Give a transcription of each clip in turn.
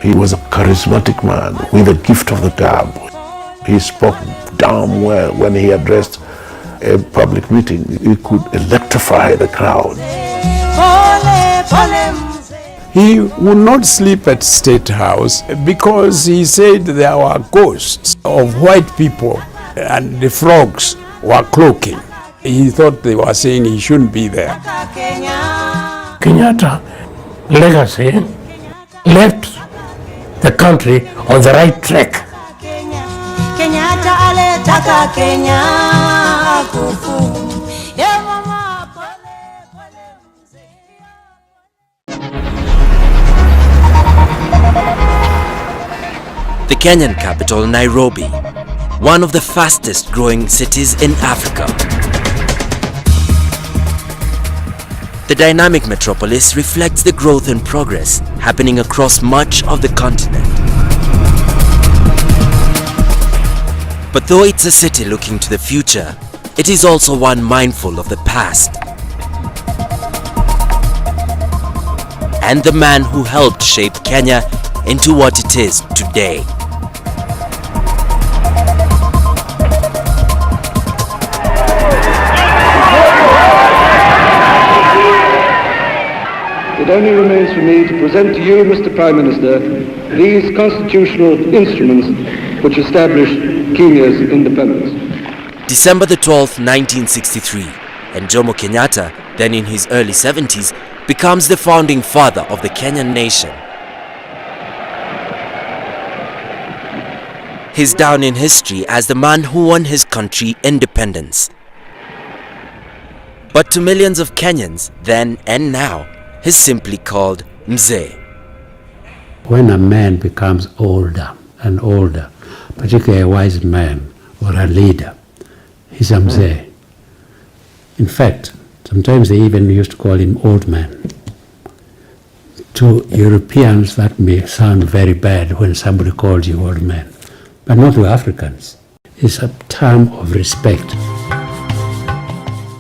He was a charismatic man with a gift of the gab. He spoke damn well when he addressed a public meeting. He could electrify the crowd. He would not sleep at State House because he said there were ghosts of white people and the frogs were cloaking. He thought they were saying he shouldn't be there. Kenyatta legacy left the country on the right track. The Kenyan capital, Nairobi, one of the fastest growing cities in Africa. The dynamic metropolis reflects the growth and progress happening across much of the continent. But though it's a city looking to the future, it is also one mindful of the past. And the man who helped shape Kenya into what it is today. It only remains for me to present to you, Mr. Prime Minister, these constitutional instruments which establish Kenya's independence. December the 12th, 1963, and Jomo Kenyatta, then in his early 70s, becomes the founding father of the Kenyan nation. He's down in history as the man who won his country independence. But to millions of Kenyans, then and now, he's simply called Mzee. When a man becomes older and older, particularly a wise man or a leader, he's a Mzee. In fact, sometimes they even used to call him old man. To Europeans, that may sound very bad when somebody calls you old man, but not to Africans. It's a term of respect.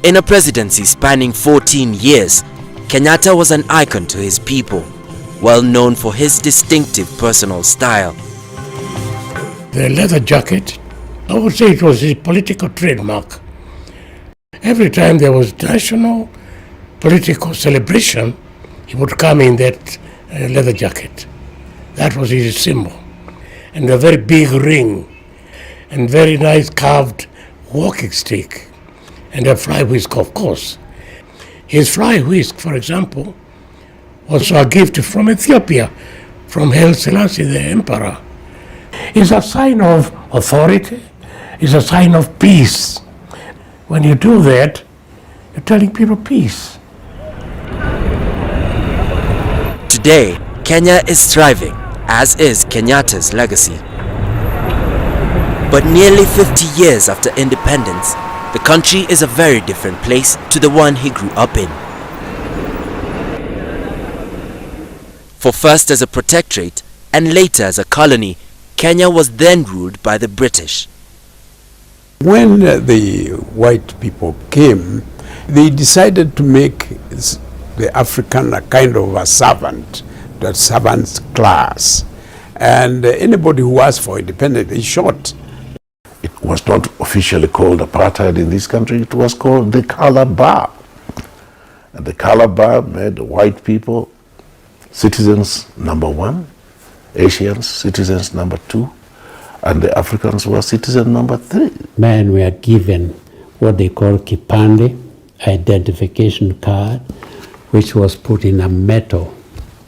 In a presidency spanning 14 years, Kenyatta was an icon to his people, well known for his distinctive personal style. The leather jacket, I would say it was his political trademark. Every time there was national political celebration, he would come in that leather jacket. That was his symbol. And a very big ring, and very nice carved walking stick, and a fly whisk, of course. His fly whisk, for example, was a gift from Ethiopia, from Haile Selassie, the emperor. It's a sign of authority, it's a sign of peace. When you do that, you're telling people peace. Today, Kenya is thriving, as is Kenyatta's legacy. But nearly 50 years after independence, the country is a very different place to the one he grew up in. For first as a protectorate and later as a colony, Kenya was then ruled by the British. When the white people came, they decided to make the African a kind of a servant, the servant class. And anybody who asked for independence is shot. It was not officially called apartheid in this country, it was called the color bar. And the color bar made white people citizens number one, Asians citizens number two, and the Africans were citizen number three. Men were given what they call kipande, identification card, which was put in a metal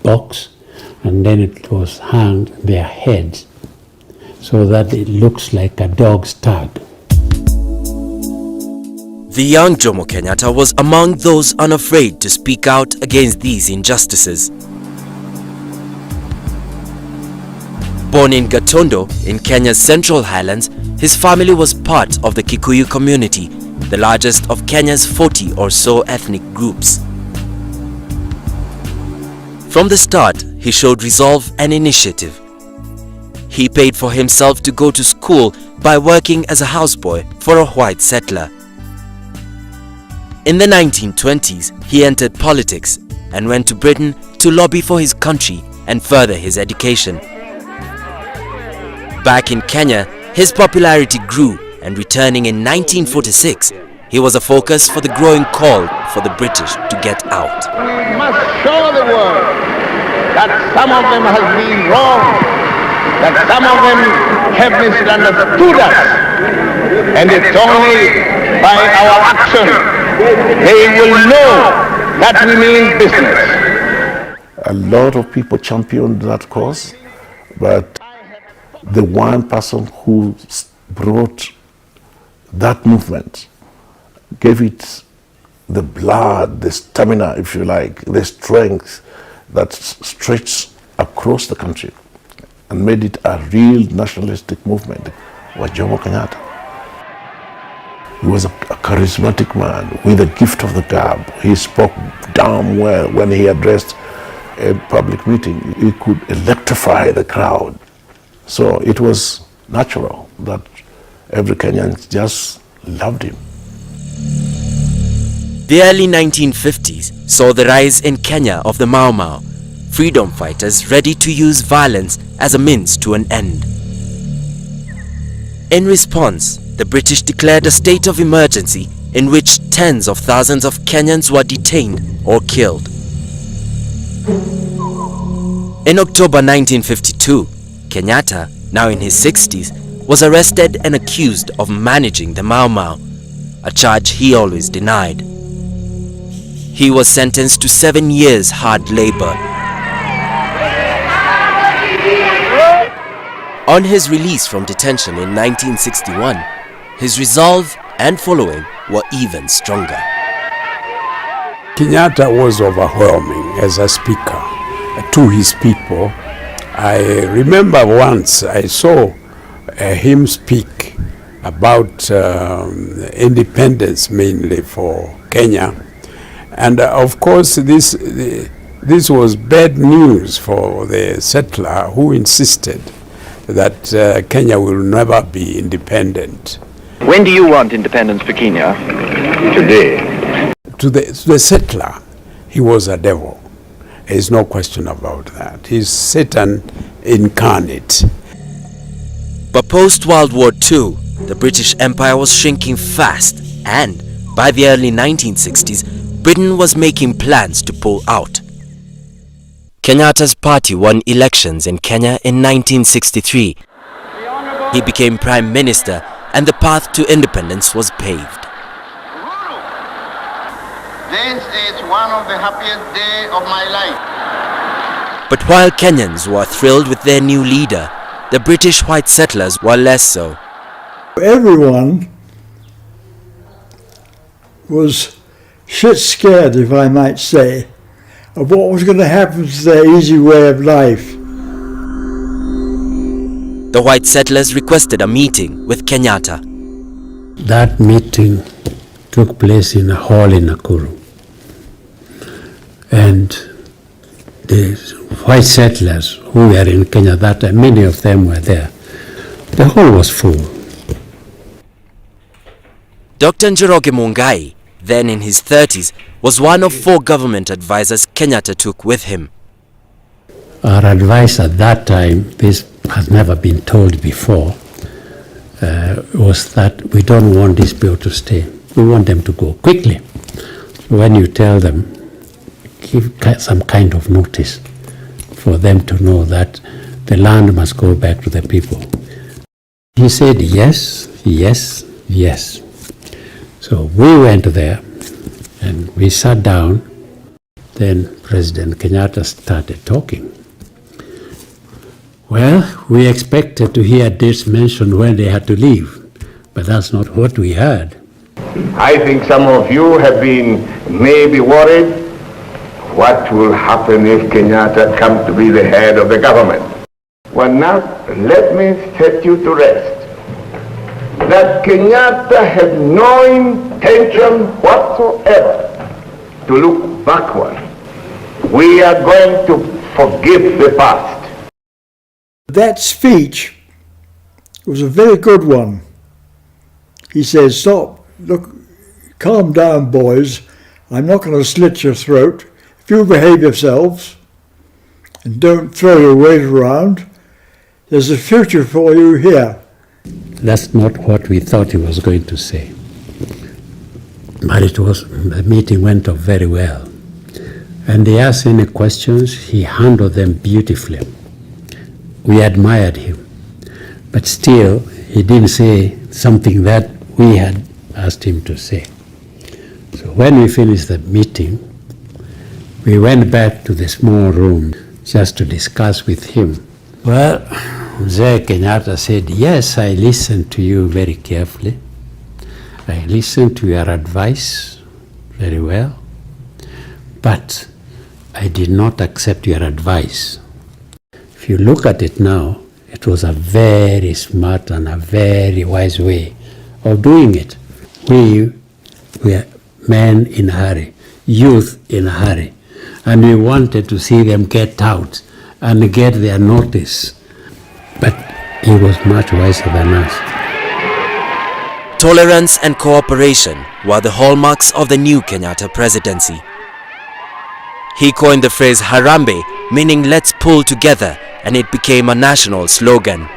box, and then it was hung on their heads so that it looks like a dog's tag. The young Jomo Kenyatta was among those unafraid to speak out against these injustices. Born in Gatondo in Kenya's Central Highlands, his family was part of the Kikuyu community, the largest of Kenya's 40 or so ethnic groups. From the start, he showed resolve and initiative. He paid for himself to go to school by working as a houseboy for a white settler. In the 1920s, he entered politics and went to Britain to lobby for his country and further his education. Back in Kenya, his popularity grew, and returning in 1946, he was a focus for the growing call for the British to get out. We must show the world that some of them have been wrong, that some of them have misunderstood us, and it's only by our action they will know that we mean business. A lot of people championed that cause, but the one person who brought that movement, gave it the blood, the stamina, if you like, the strength that stretched across the country and made it a real nationalistic movement, was Jomo Kenyatta. He was a charismatic man with a gift of the gab. He spoke damn well when he addressed a public meeting. He could electrify the crowd. So it was natural that every Kenyan just loved him. The early 1950s saw the rise in Kenya of the Mau Mau, freedom fighters ready to use violence as a means to an end. In response, the British declared a state of emergency in which tens of thousands of Kenyans were detained or killed. In October 1952, Kenyatta, now in his 60s, was arrested and accused of managing the Mau Mau, a charge he always denied. He was sentenced to 7 years hard labor. On his release from detention in 1961, his resolve and following were even stronger. Kenyatta was overwhelming as a speaker to his people. I remember once I saw him speak about independence mainly for Kenya, and of course this was bad news for the settler who insisted that Kenya will never be independent. When do you want independence for Kenya? Today. To the settler, he was a devil. There's no question about that. He's Satan incarnate. But post-World War II, the British Empire was shrinking fast, and by the early 1960s, Britain was making plans to pull out. Kenyatta's party won elections in Kenya in 1963. He became Prime Minister, and the path to independence was paved. This is one of the happiest days of my life. But while Kenyans were thrilled with their new leader, the British white settlers were less so. Everyone was shit scared, if I might say, of what was going to happen to their easy way of life. The white settlers requested a meeting with Kenyatta. That meeting took place in a hall in Nakuru. And the white settlers who were in Kenya that time, many of them were there. The hall was full. Dr. Njoroge Mungai, then in his 30s, was one of 4 government advisors Kenyatta took with him. Our advice at that time, this has never been told before, was that we don't want these people to stay. We want them to go quickly. When you tell them, give some kind of notice for them to know that the land must go back to the people. He said yes, yes, yes. So we went there and we sat down. Then President Kenyatta started talking. Well, we expected to hear this mentioned when they had to leave, but that's not what we heard. I think some of you have been maybe worried what will happen if Kenyatta comes to be the head of the government. Well, now let me set you to rest that Kenyatta had no intention whatsoever to look backward. We are going to forgive the past. That speech was a very good one. He said, stop, look, calm down, boys. I'm not going to slit your throat. If you behave yourselves, and don't throw your weight around. There's a future for you here. That's not what we thought he was going to say. But the meeting went off very well. And they asked any questions, he handled them beautifully. We admired him. But still, he didn't say something that we had asked him to say. So when we finished the meeting, we went back to the small room just to discuss with him. Well, Mzee Kenyatta said, yes, I listened to you very carefully. I listened to your advice very well, but I did not accept your advice. If you look at it now, it was a very smart and a very wise way of doing it. We were men in a hurry, youth in a hurry, and we wanted to see them get out and get their notice. But he was much wiser than us. Tolerance and cooperation were the hallmarks of the new Kenyatta presidency. He coined the phrase Harambee, meaning let's pull together, and it became a national slogan.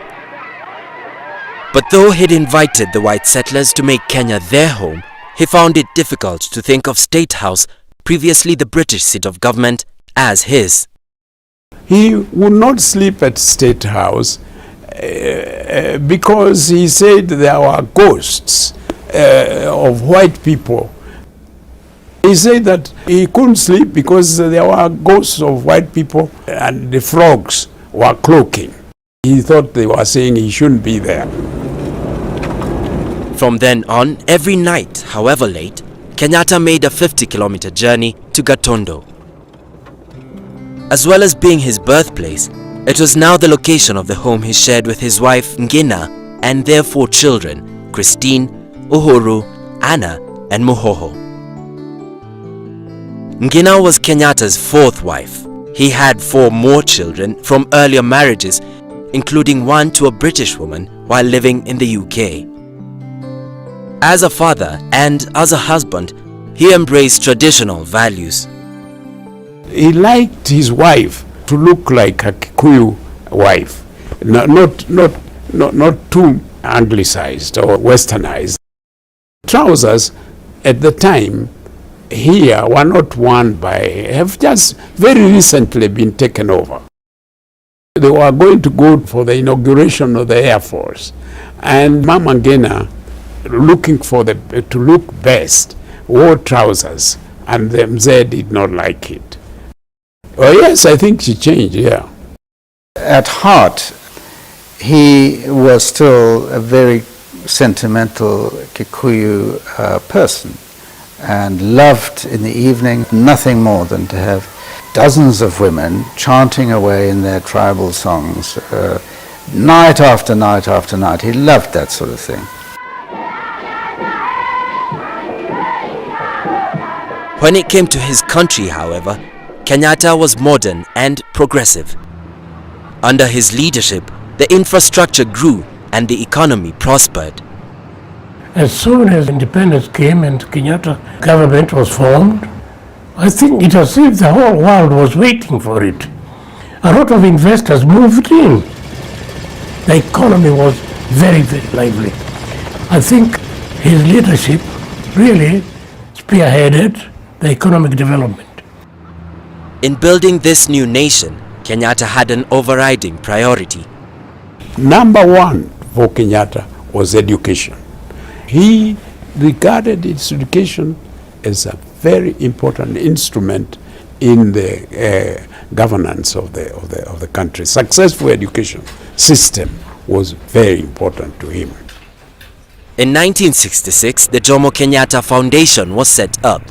But though he'd invited the white settlers to make Kenya their home, he found it difficult to think of State House, previously the British seat of government, as his. He would not sleep at State House because he said there were ghosts of white people. He said that he couldn't sleep because there were ghosts of white people and the frogs were cloaking. He thought they were saying he shouldn't be there. From then on, every night, however late, Kenyatta made a 50-kilometer journey to Gatondo. As well as being his birthplace, it was now the location of the home he shared with his wife Ngina and their 4 children, Christine, Uhuru, Anna and Muhoho. Ngina was Kenyatta's 4th wife. He had 4 more children from earlier marriages, including one to a British woman while living in the UK. As a father and as a husband, he embraced traditional values. He liked his wife to look like a Kikuyu wife, not too anglicized or westernized. Trousers at the time here were not worn have just very recently been taken over. They were going to go for the inauguration of the Air Force, and Mama Ngina, looking for to look best, wore trousers, and the Mzee did not like it. Oh yes, I think she changed, yeah. At heart, he was still a very sentimental Kikuyu person, and loved in the evening nothing more than to have dozens of women chanting away in their tribal songs, night after night after night. He loved that sort of thing. When it came to his country, however, Kenyatta was modern and progressive. Under his leadership, the infrastructure grew and the economy prospered. As soon as independence came and Kenyatta government was formed, I think it was as if the whole world was waiting for it. A lot of investors moved in. The economy was very, very lively. I think his leadership really spearheaded the economic development. In building this new nation, Kenyatta had an overriding priority. Number 1 for Kenyatta was education. He regarded its education as a very important instrument in the governance of the country. Successful education system was very important to him. In 1966, the Jomo Kenyatta Foundation was set up.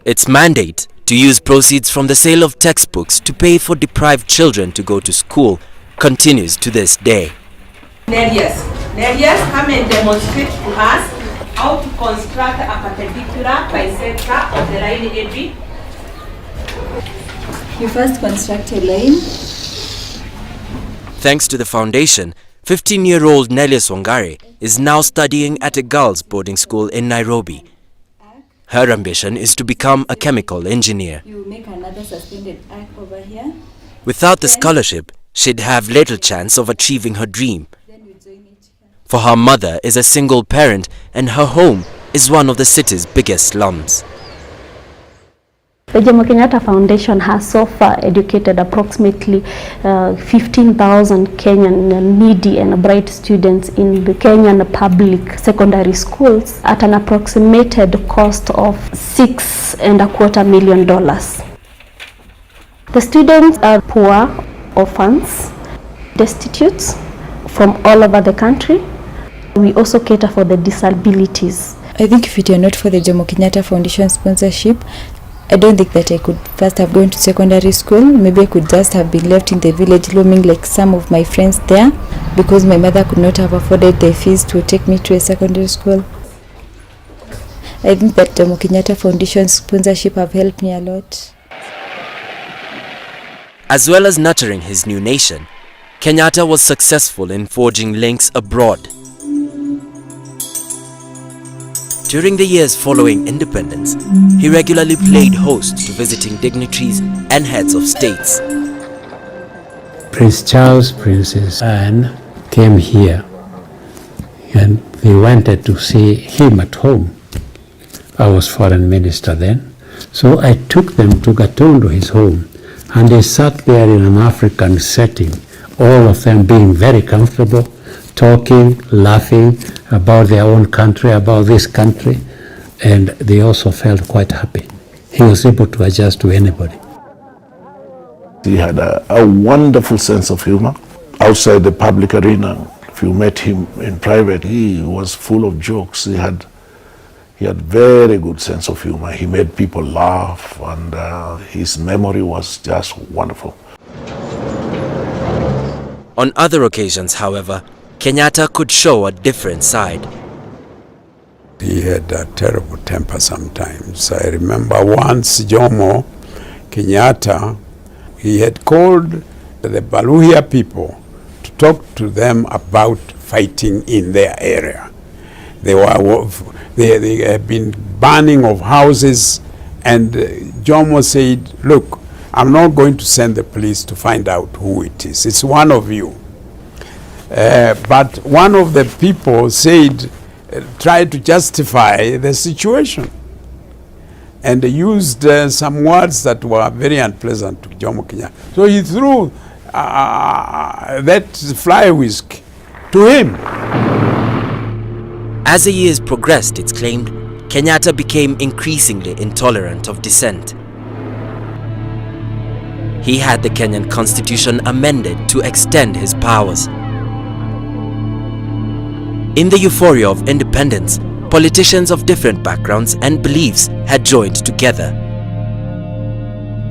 Its mandate, to use proceeds from the sale of textbooks to pay for deprived children to go to school, continues to this day. Nerias, come and demonstrate to us how to construct a perpendicular bisector of the line AB. You first construct a lane. Thanks to the foundation, 15-year-old Nelius Wangare is now studying at a girls' boarding school in Nairobi. Her ambition is to become a chemical engineer. You make another suspended arc over here. Without the scholarship, she'd have little chance of achieving her dream. For her mother is a single parent and her home is one of the city's biggest slums. The Jomo Kenyatta Foundation has so far educated approximately 15,000 Kenyan needy and bright students in the Kenyan public secondary schools at an approximated cost of $6.25 million. The students are poor, orphans, destitute from all over the country. We also cater for the disabilities. I think if it were not for the Jomo Kenyatta Foundation sponsorship, I don't think that I could first have gone to secondary school. Maybe I could just have been left in the village roaming like some of my friends there, because my mother could not have afforded the fees to take me to a secondary school. I think that the Jomo Kenyatta Foundation sponsorship have helped me a lot. As well as nurturing his new nation, Kenyatta was successful in forging links abroad. During the years following independence, he regularly played host to visiting dignitaries and heads of states. Prince Charles, Princess Anne came here and we wanted to see him at home. I was foreign minister then, so I took them to Gatundu, his home, and they sat there in an African setting, all of them being very comfortable, talking, laughing about their own country, about this country, and they also felt quite happy. He was able to adjust to anybody. He had a wonderful sense of humor. Outside the public arena, if you met him in private, he was full of jokes. He had very good sense of humor. He made people laugh, and his memory was just wonderful. On other occasions, however, Kenyatta could show a different side. He had a terrible temper sometimes. I remember once Jomo Kenyatta, he had called the Baluhia people to talk to them about fighting in their area. They had been burning of houses, and Jomo said, look, I'm not going to send the police to find out who it is. It's one of you. But one of the people said, tried to justify the situation and used some words that were very unpleasant to Jomo Kenyatta. So he threw that fly whisk to him. As the years progressed, it's claimed, Kenyatta became increasingly intolerant of dissent. He had the Kenyan constitution amended to extend his powers. In the euphoria of independence, politicians of different backgrounds and beliefs had joined together.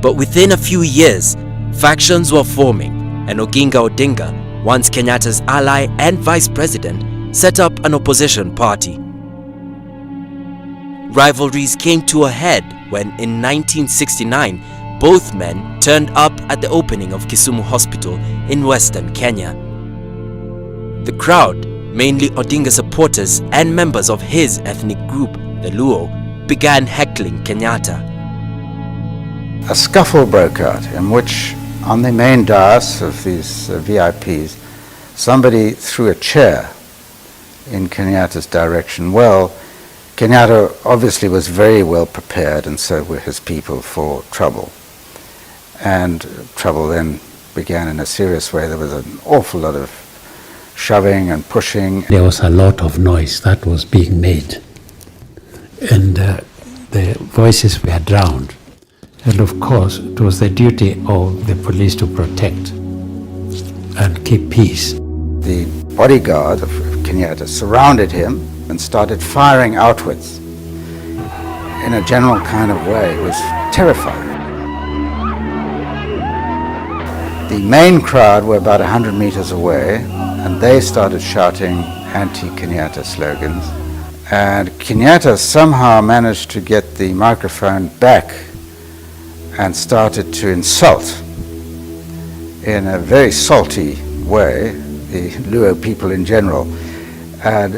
But within a few years, factions were forming, and Oginga Odinga, once Kenyatta's ally and vice president, set up an opposition party. Rivalries came to a head when in 1969, both men turned up at the opening of Kisumu Hospital in western Kenya. The crowd, mainly Odinga supporters and members of his ethnic group, the Luo, began heckling Kenyatta. A scuffle broke out in which, on the main dais of these VIPs, somebody threw a chair in Kenyatta's direction. Well, Kenyatta obviously was very well prepared, and so were his people, for trouble. And trouble then began in a serious way. There was an awful lot of shoving and pushing. There was a lot of noise that was being made, and the voices were drowned. And of course, it was the duty of the police to protect and keep peace. The bodyguard of Kenyatta surrounded him and started firing outwards in a general kind of way. It was terrifying. The main crowd were about 100 meters away, and they started shouting anti-Kenyatta slogans. And Kenyatta somehow managed to get the microphone back and started to insult in a very salty way the Luo people in general. And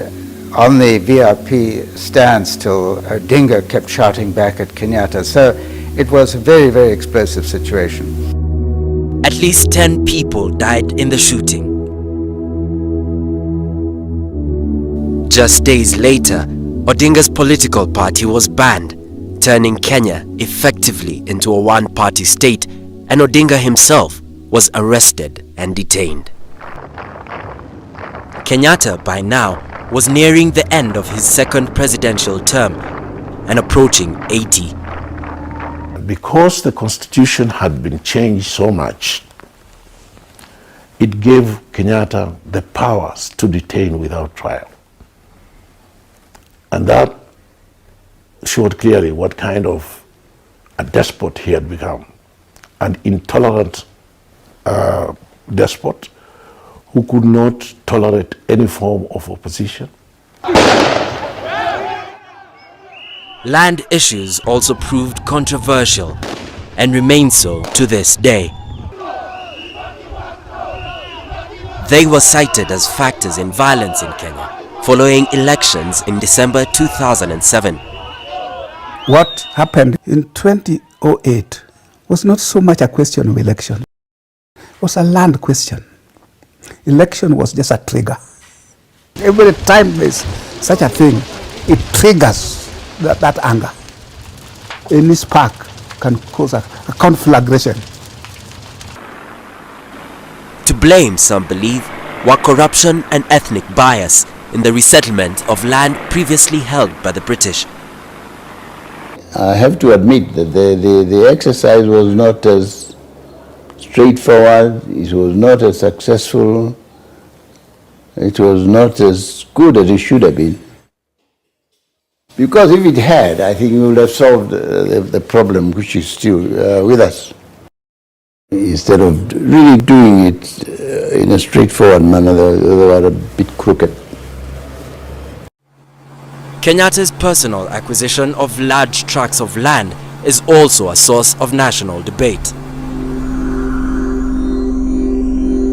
on the VIP standstill, Odinga kept shouting back at Kenyatta. So it was a very, very explosive situation. At least 10 people died in the shooting. Just days later, Odinga's political party was banned, turning Kenya effectively into a one-party state, and Odinga himself was arrested and detained. Kenyatta, by now, was nearing the end of his second presidential term and approaching 80. Because the constitution had been changed so much, it gave Kenyatta the powers to detain without trial. And that showed clearly what kind of a despot he had become, an intolerant despot who could not tolerate any form of opposition. Land issues also proved controversial and remain so to this day. They were cited as factors in violence in Kenya following elections in December 2007. What happened in 2008 was not so much a question of election. It was a land question. Election was just a trigger. Every time there's such a thing, it triggers that anger. Any spark can cause a conflagration. To blame, some believe, were corruption and ethnic bias in the resettlement of land previously held by the British. I have to admit that the exercise was not as straightforward, it was not as successful, it was not as good as it should have been. Because if it had, I think we would have solved the problem which is still with us. Instead of really doing it in a straightforward manner, they were a bit crooked. Kenyatta's personal acquisition of large tracts of land is also a source of national debate.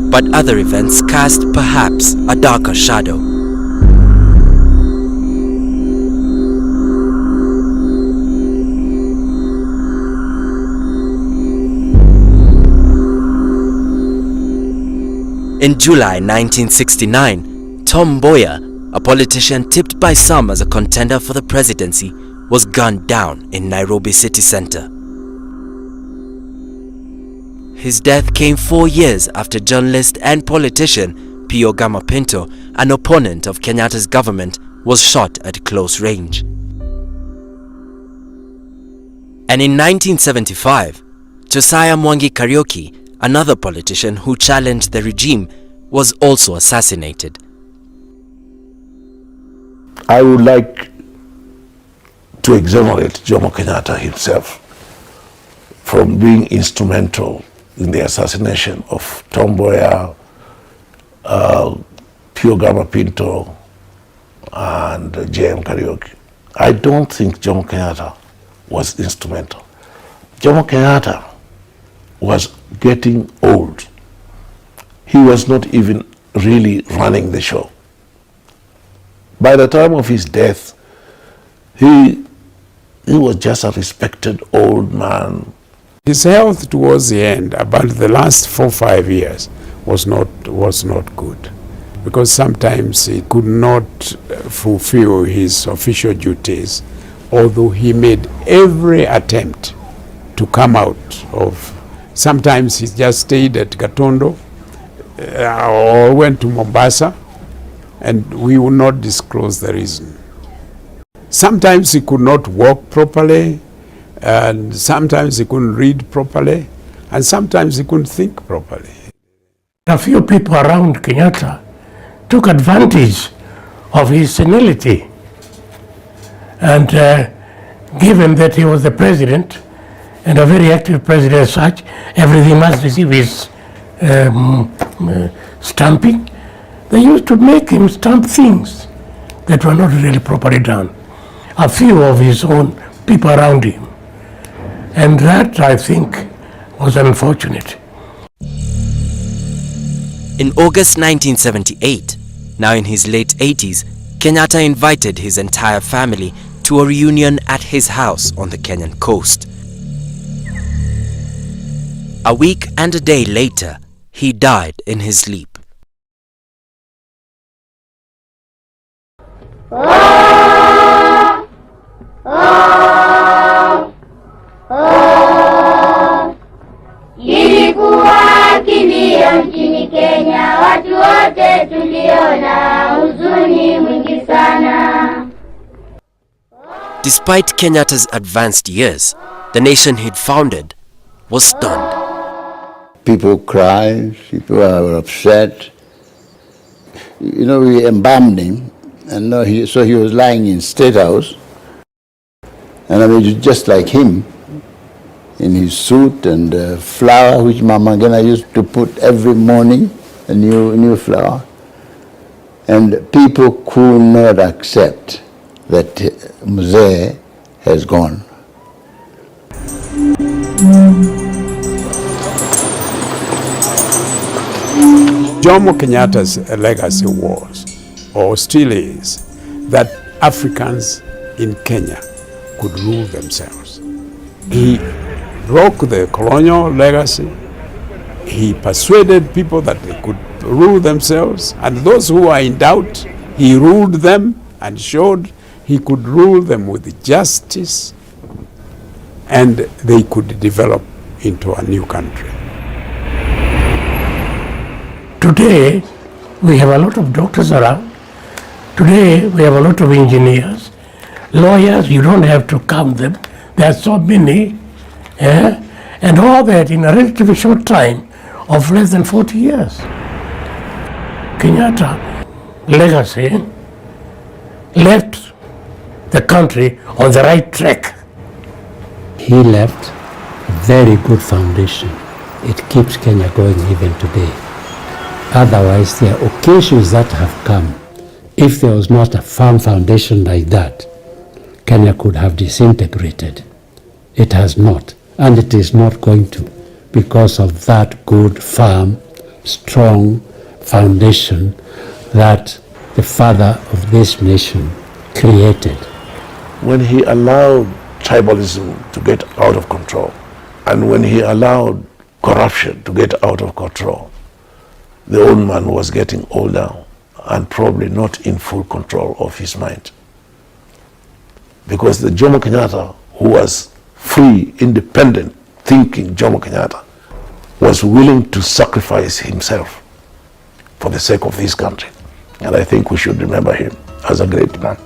But other events cast perhaps a darker shadow. In July 1969, Tom Mboya, a politician tipped by some as a contender for the presidency, was gunned down in Nairobi city center. His death came 4 years after journalist and politician Pio Gama Pinto, an opponent of Kenyatta's government, was shot at close range. And in 1975, Josiah Mwangi Kariuki, another politician who challenged the regime, was also assassinated. I would like to exonerate Jomo Kenyatta himself from being instrumental in the assassination of Tom Mboya, Pio Gama Pinto, and J.M. Kariuki. I don't think Jomo Kenyatta was instrumental. Jomo Kenyatta was getting old. He was not even really running the show. By the time of his death, he was just a respected old man. His health towards the end, about the last 4 or 5 years, was not good, because sometimes he could not fulfill his official duties, although he made every attempt to come out of. Sometimes he just stayed at Gatondo or went to Mombasa, and we will not disclose the reason. Sometimes he could not walk properly, and sometimes he couldn't read properly, and sometimes he couldn't think properly. A few people around Kenyatta took advantage of his senility, and given that he was the president and a very active president as such, everything must receive his stamping. They used to make him stamp things that were not really properly done. A few of his own people around him. And that, I think, was unfortunate. In August 1978, now in his late 80s, Kenyatta invited his entire family to a reunion at his house on the Kenyan coast. A week and a day later, he died in his sleep. Ilikuwa kilio nchini Kenya, watu wote tuliona huzuni mwingi sana. Despite Kenyatta's advanced years, the nation he'd founded was stunned. People cried, people were upset. You know, we embalmed him, and so he was lying in State House. And I mean, just like him, in his suit and flower, which Mama Ngina used to put every morning, a new flower. And people could not accept that Mzee has gone. Jomo Kenyatta's legacy was, or still is, that Africans in Kenya could rule themselves. He broke the colonial legacy. He persuaded people that they could rule themselves, and those who were in doubt, he ruled them and showed he could rule them with justice, and they could develop into a new country. Today, we have a lot of doctors around. Today, we have a lot of engineers. Lawyers, you don't have to count them. There are so many. And all that in a relatively short time of less than 40 years. Kenyatta legacy left the country on the right track. He left a very good foundation. It keeps Kenya going even today. Otherwise, there are occasions that have come. If there was not a firm foundation like that, Kenya could have disintegrated. It has not, and it is not going to, because of that good, firm, strong foundation that the father of this nation created. When he allowed tribalism to get out of control, and when he allowed corruption to get out of control, the old man was getting older and probably not in full control of his mind. Because the Jomo Kenyatta, who was free, independent, thinking Jomo Kenyatta, was willing to sacrifice himself for the sake of this country. And I think we should remember him as a great man.